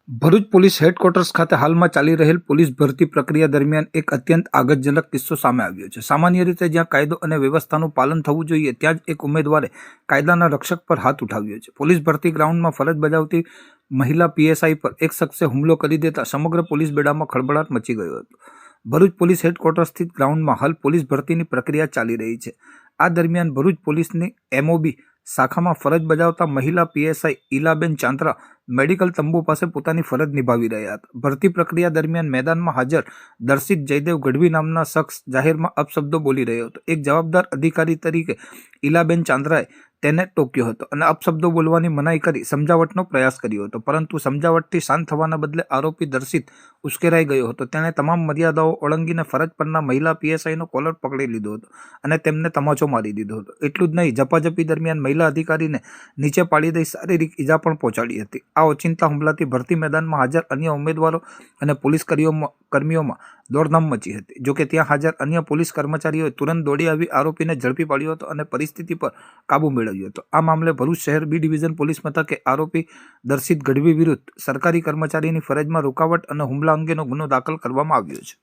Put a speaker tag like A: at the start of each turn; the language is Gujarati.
A: ભરૂચ પોલીસ હેડક્વાર્ટર્સ ખાતે હાલમાં ચાલી રહેલ પોલીસ ભરતી પ્રક્રિયા દરમિયાન એક અત્યંત આગજનક કિસ્સો સામે આવ્યો છે। સામાન્ય રીતે જ્યાં કાયદો અને વ્યવસ્થાનું પાલન થવું જોઈએ ત્યાં જ એક ઉમેદવારે કાયદાના રક્ષક પર હાથ ઉઠાવ્યો છે। પોલીસ ભરતી ગ્રાઉન્ડમાં ફરજ બજાવતી મહિલા પીએસઆઈ પર એક શખ્સે હુમલો કરી દેતા સમગ્ર પોલીસ બેડામાં ખળબળાટ મચી ગયો હતો। ભરૂચ પોલીસ હેડક્વાર્ટર સ્થિત ગ્રાઉન્ડમાં હાલ પોલીસ ભરતીની પ્રક્રિયા ચાલી રહી છે। આ દરમિયાન ભરૂચ પોલીસની એમઓબી શાખામાં ફરજ બજાવતા મહિલા પીએસઆઈ ઈલાબેન ચાંત્રા મેડિકલ તંબુ પાસે પોતાની ફરજ નિભાવી રહ્યા હતા। ભરતી પ્રક્રિયા દરમિયાન મેદાનમાં હાજર દર્શિત જયદેવ ગઢવી નામના શખ્સ જાહેરમાં અપશબ્દો બોલી રહ્યો હતો। એક જવાબદાર અધિકારી તરીકે ઈલાબેન ચાંદ્રાએ તેને ટોક્યો હતો અને અપશબ્દો બોલવાની મનાઈ કરી સમજાવટનો પ્રયાસ કર્યો હતો, પરંતુ સમજાવટથી શાંત થવાના બદલે આરોપી દર્શિત ઉશ્કેરાઈ ગયો હતો। તેણે તમામ મર્યાદાઓ ઓળંગીને ફરજ પરના મહિલા પીએસઆઈનો કોલર પકડી લીધો હતો અને તેમને તમાચો મારી દીધો હતો। એટલું જ નહીં, ઝપાઝપી દરમિયાન મહિલા અધિકારીને નીચે પાડી દઈ શારીરિક ઈજા પણ પહોંચાડી હતી। આ ઓચિંતા હુમલાથી ભરતી મેદાનમાં હાજર અન્ય ઉમેદવારો અને પોલીસ કર્મીઓમાં દોડધામ મચી હતી। જોકે ત્યાં હાજર અન્ય પોલીસ કર્મચારીઓએ તુરંત દોડી આવી આરોપીને ઝડપી પાડ્યો હતો અને પરિસ્થિતિ પર કાબુ મેળવ્યો હતો। આ મામલે ભરૂચ શહેર બી ડિવિઝન પોલીસ મથકે આરોપી દર્શિત ગઢવી વિરુદ્ધ સરકારી કર્મચારીની ફરજમાં રૂકાવટ અને હુમલા અંગેનો ગુનો દાખલ કરવામાં આવ્યો છે।